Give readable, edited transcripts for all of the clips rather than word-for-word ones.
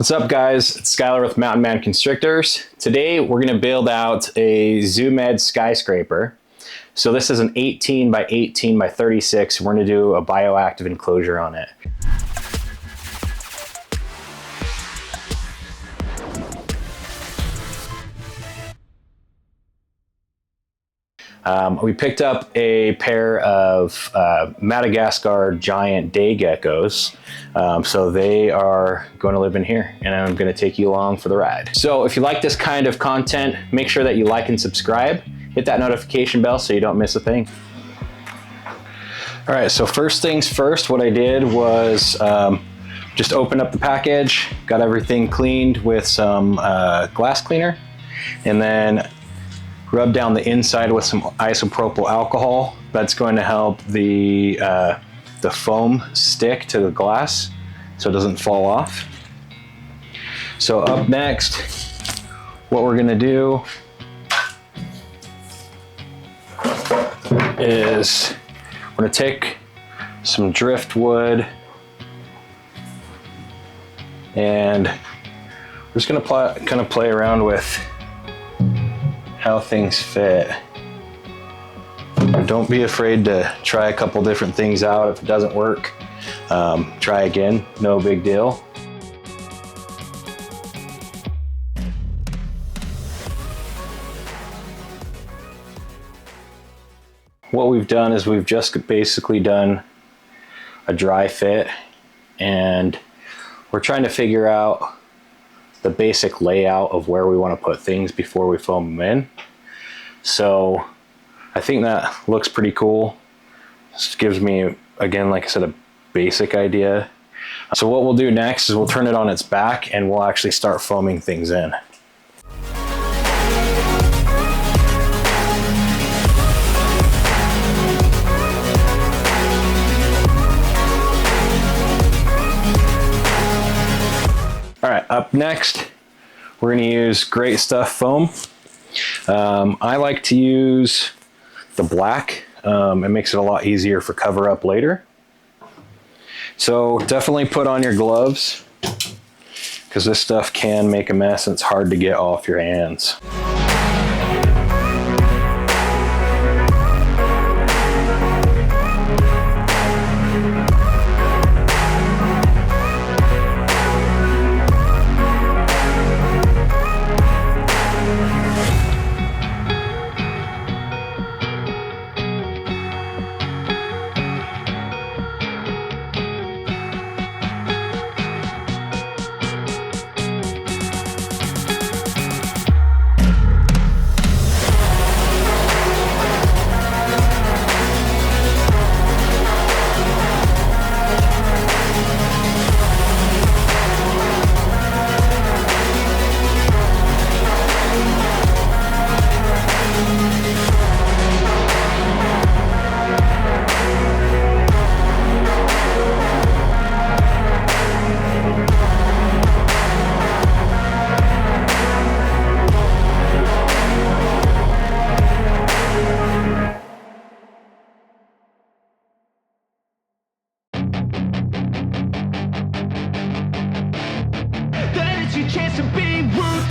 What's up guys, it's Skylar with Mountain Man Constrictors. Today we're going to build out a Zoo-Med skyscraper. So this is an 18 by 18 by 36. We're going to do a bioactive enclosure on it. We picked up a pair of Madagascar giant day geckos. So they are going to live in here, and I'm going to take you along for the ride. So if you like this kind of content, make sure that you like and subscribe. Hit that notification bell so you don't miss a thing. All right, so first things first, what I did was just open up the package, got everything cleaned with some glass cleaner, and then rub down the inside with some isopropyl alcohol. That's going to help the foam stick to the glass so it doesn't fall off. So up next, what we're gonna do is we're gonna take some driftwood and we're just gonna kind of play around with how things fit. Don't be afraid to try a couple different things out. If it doesn't work, try again, no big deal. What we've done is we've just basically done a dry fit, and we're trying to figure out the basic layout of where we want to put things before we foam them in. So I think that looks pretty cool. This gives me, again, like I said, a basic idea. So what we'll do next is we'll turn it on its back and we'll actually start foaming things in. All right, up next, we're gonna use Great Stuff foam. I like to use the black. It makes it a lot easier for cover up later. So definitely put on your gloves because this stuff can make a mess and it's hard to get off your hands.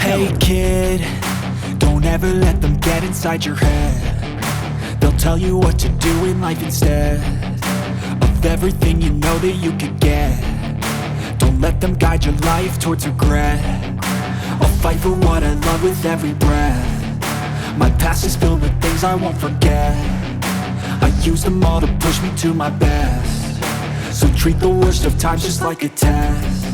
Hey kid, don't ever let them get inside your head. They'll tell you what to do in life instead of everything you know that you could get. Don't let them guide your life towards regret. I'll fight for what I love with every breath. My past is filled with things I won't forget. I use them all to push me to my best. So treat the worst of times just like a test.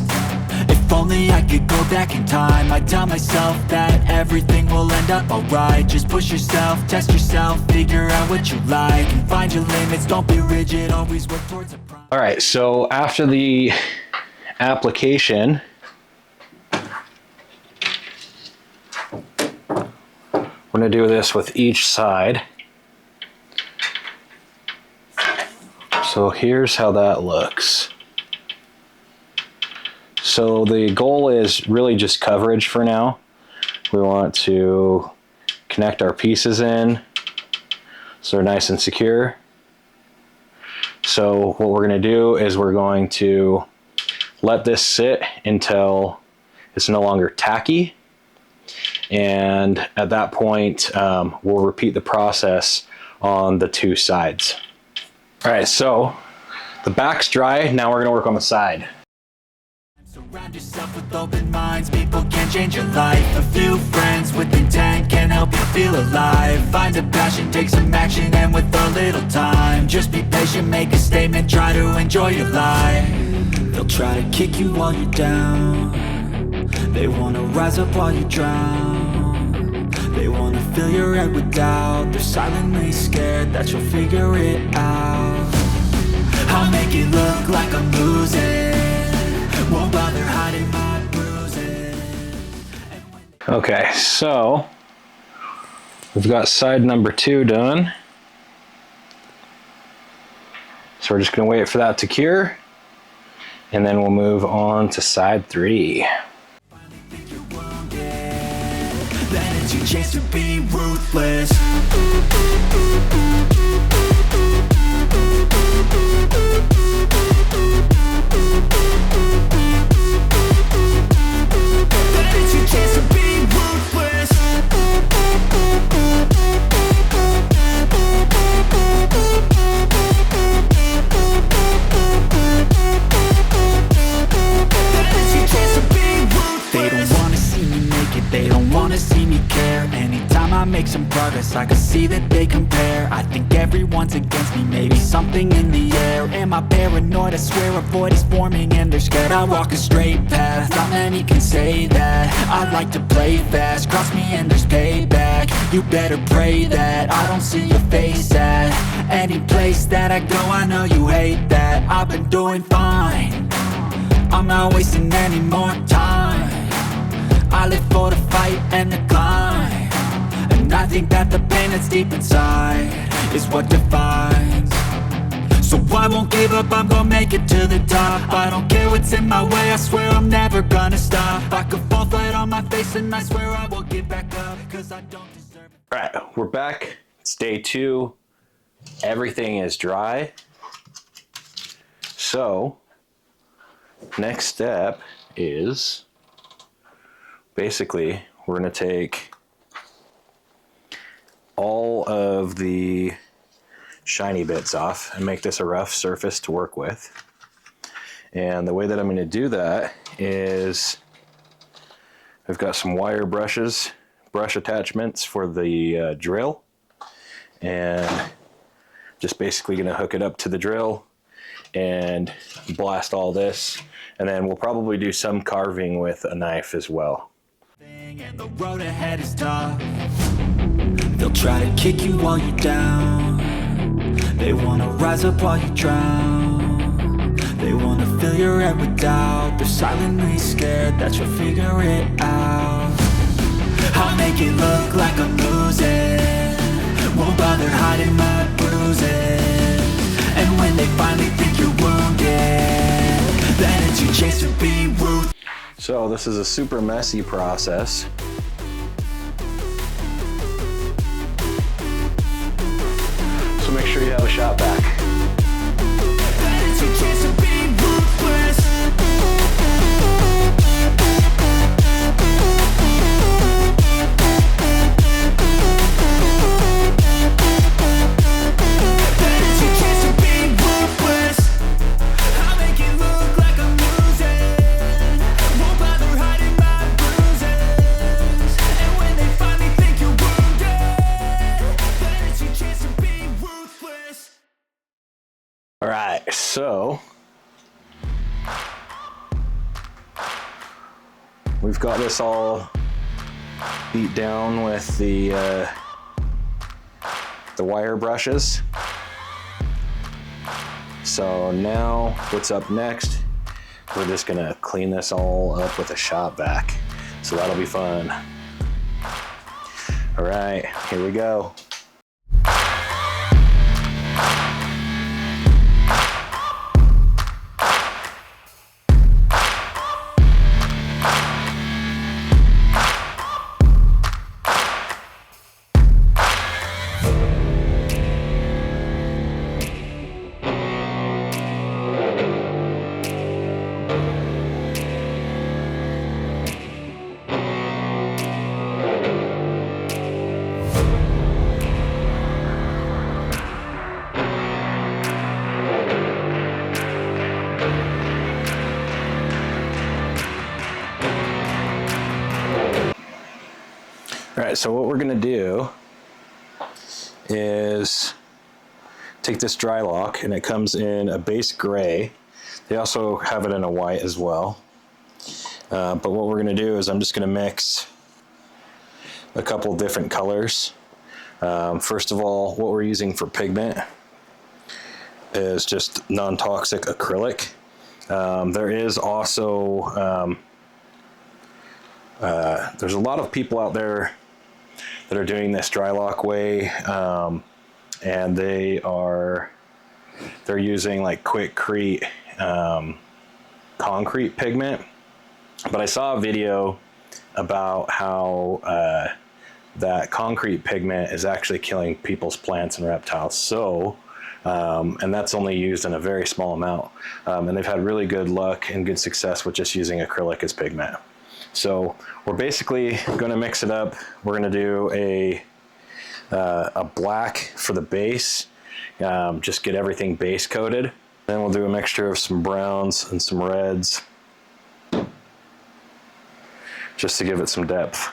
If only I could go back in time, I'd tell myself that everything will end up alright. Just push yourself, test yourself, figure out what you like, and find your limits, don't be rigid, always work towards a problem. All right, so after the application, we're gonna do this with each side. So here's how that looks. So the goal is really just coverage for now. We want to connect our pieces in so they're nice and secure. So what we're going to do is we're going to let this sit until it's no longer tacky. And at that point, we'll repeat the process on the two sides. All right, so the back's dry. Now we're gonna work on the side. Surround yourself with open minds, people can change your life. A few friends with intent can help you feel alive. Find a passion, take some action, and with a little time, just be patient, make a statement, try to enjoy your life. They'll try to kick you while you're down. They wanna rise up while you drown. They wanna fill your head with doubt. They're silently scared that you'll figure it out. I'll make it look like I'm losing, won't bother hiding my bruises. Okay, so we've got side number 2 done. So we're just gonna wait for that to cure, and then we'll move on to side 3. Then it's your chance to be ruthless. Make some progress, I can see that they compare. I think everyone's against me, maybe something in the air. Am I paranoid? I swear a void is forming and they're scared. I walk a straight path, not many can say that. I like to play fast, cross me and there's payback. You better pray that I don't see your face at any place that I go. I know you hate that. I've been doing fine, I'm not wasting any more time. I live for the fight and the climb, and I think that the pain that's deep inside is what defines. So I won't give up, I'm gonna make it to the top. I don't care what's in my way, I swear I'm never gonna stop. I could fall flat on my face and I swear I will get back up, cause I don't deserve it. All right, we're back. It's day 2. Everything is dry. So next step is basically we're gonna take all of the shiny bits off and make this a rough surface to work with. And the way that I'm going to do that is I've got some wire brushes, brush attachments for the drill, and just basically going to hook it up to the drill and blast all this, and then we'll probably do some carving with a knife as well. And the road ahead is tough. They'll try to kick you while you're down. They wanna rise up while you drown. They wanna fill your head with doubt. They're silently scared that you'll figure it out. I'll make it look like I'm losing, won't bother hiding my bruises. And when they finally think you're wounded, then it's your chance to be rude. So this is a super messy process. So make sure you have a shot back. Then it's your chance to be ruthless. Then it's your chance to be ruthless. I'll make it look like I'm losing, won't bother hiding my bruises. And when they finally think you're wounded, then it's your chance to be ruthless. All right, so we've got this all beat down with the wire brushes. So now what's up next? We're just gonna clean this all up with a shop vac. So that'll be fun. All right, here we go. All right, so what we're gonna do is take this DRYLOK, and it comes in a base gray. They also have it in a white as well. But what we're gonna do is I'm just gonna mix a couple different colors. First of all, what we're using for pigment is just non-toxic acrylic. There is also, there's a lot of people out there that are doing this DRYLOK way, and they're using like quickcrete concrete pigment. But I saw a video about how that concrete pigment is actually killing people's plants and reptiles. So, and that's only used in a very small amount. And they've had really good luck and good success with just using acrylic as pigment. So we're basically going to mix it up. We're going to do a black for the base, just get everything base coated. Then we'll do a mixture of some browns and some reds, just to give it some depth.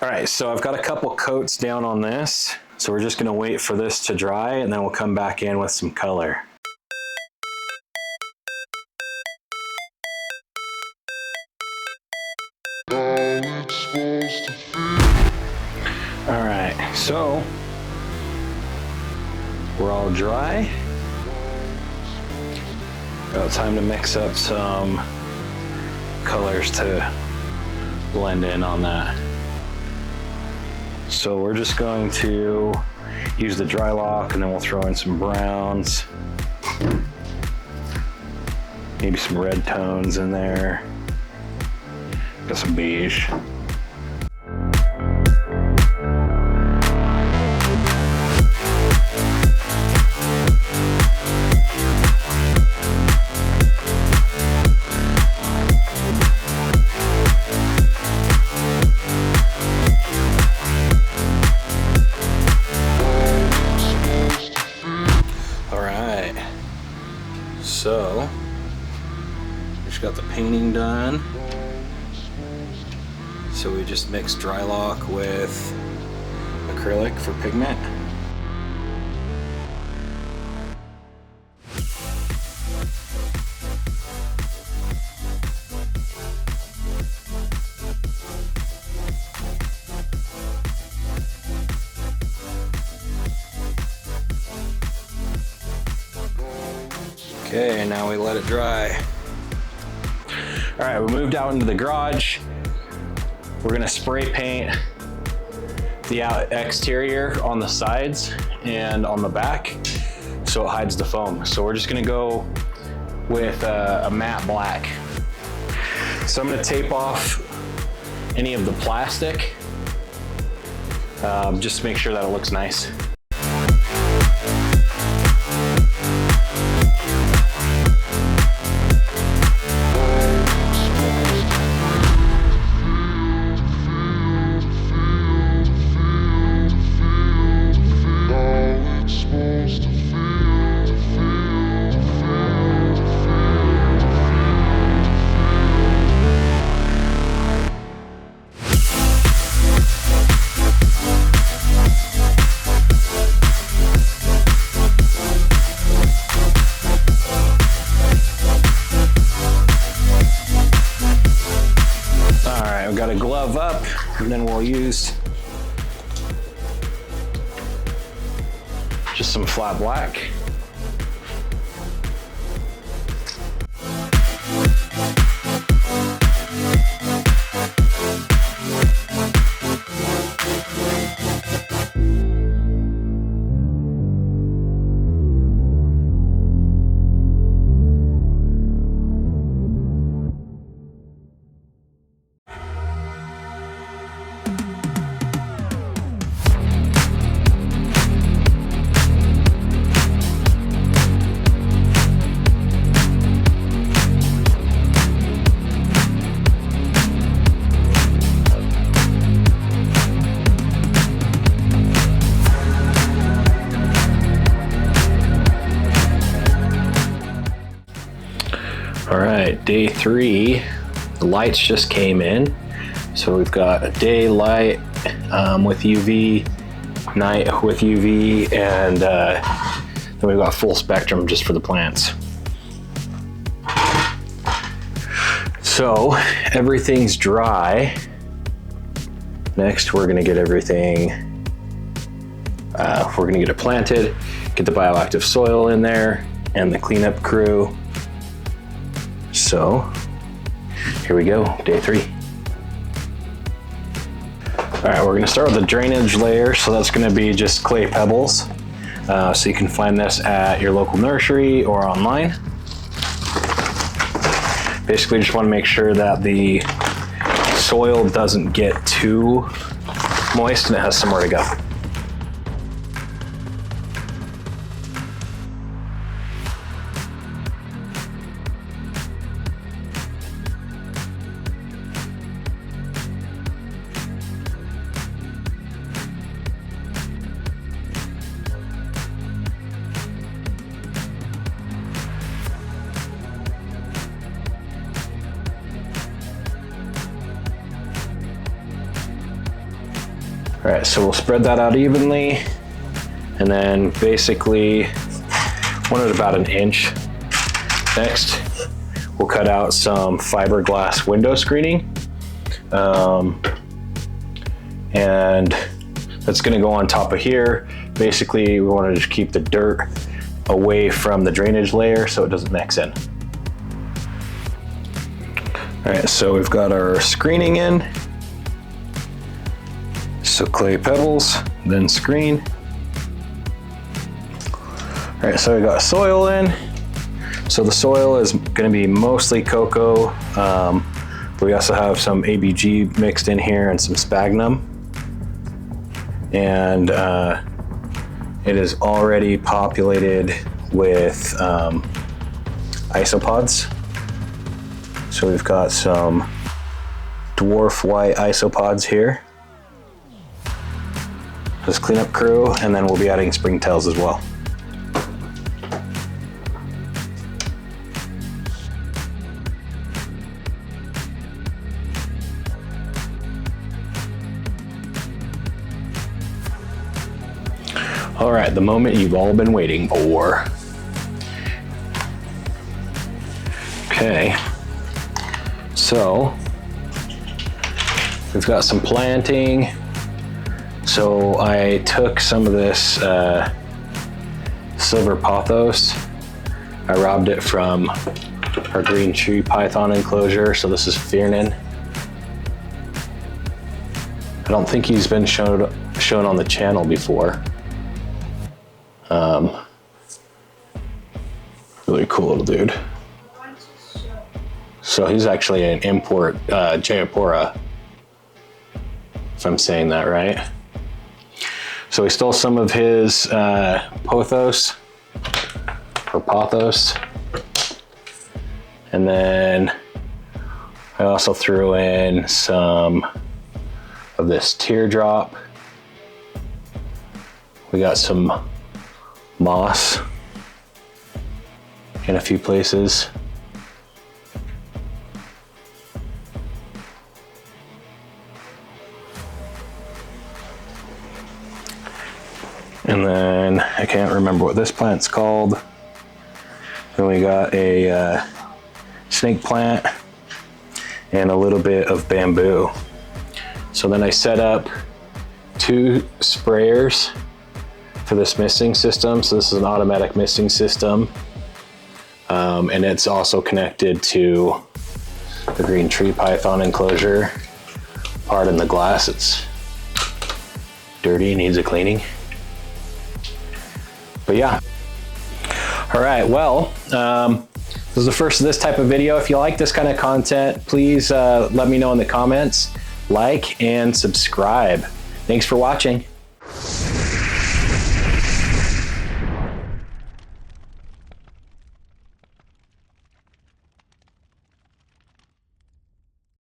All right, so I've got a couple coats down on this. So we're just gonna wait for this to dry, and then we'll come back in with some color. All right, so we're all dry. Got time to mix up some colors to blend in on that. So we're just going to use the DRYLOK, and then we'll throw in some browns, maybe some red tones in there, got some beige. So, just got the painting done. So we just mixed DRYLOK with acrylic for pigment. Okay, now we let it dry. All right, we moved out into the garage. We're gonna spray paint the exterior on the sides and on the back so it hides the foam. So we're just gonna go with a matte black. So I'm gonna tape off any of the plastic just to make sure that it looks nice. Got a glove up, and then we'll use just some flat black. All right, day 3, the lights just came in. So we've got a day light with UV, night with UV, and then we've got full spectrum just for the plants. So everything's dry. Next, we're gonna get everything, we're gonna get it planted, get the bioactive soil in there, and the cleanup crew. So here we go, day 3. All right, we're gonna start with the drainage layer. So that's gonna be just clay pebbles. So you can find this at your local nursery or online. Basically just wanna make sure that the soil doesn't get too moist and it has somewhere to go. All right, so we'll spread that out evenly, and then basically one at about 1 inch. Next, we'll cut out some fiberglass window screening, and that's gonna go on top of here. Basically, we wanna just keep the dirt away from the drainage layer so it doesn't mix in. All right, so we've got our screening in. So clay pebbles, then screen. All right, so we got soil in. So the soil is gonna be mostly cocoa. But we also have some ABG mixed in here and some sphagnum. And it is already populated with isopods. So we've got some dwarf white isopods here. This cleanup crew, and then we'll be adding springtails as well. All right, the moment you've all been waiting for. Okay, so we've got some planting. So I took some of this silver pothos. I robbed it from our green tree python enclosure. So this is Fiernan. I don't think he's been shown on the channel before. Really cool little dude. So he's actually an import Jayapura, if I'm saying that right. So we stole some of his pothos, or pothos. And then I also threw in some of this teardrop. We got some moss in a few places. And then I can't remember what this plant's called. Then we got a snake plant and a little bit of bamboo. So then I set up 2 sprayers for this misting system. So this is an automatic misting system. And it's also connected to the green tree python enclosure. Pardon the glass, it's dirty, needs a cleaning. But yeah. All right, well, this is the first of this type of video. If you like this kind of content, please let me know in the comments, like and subscribe. Thanks for watching.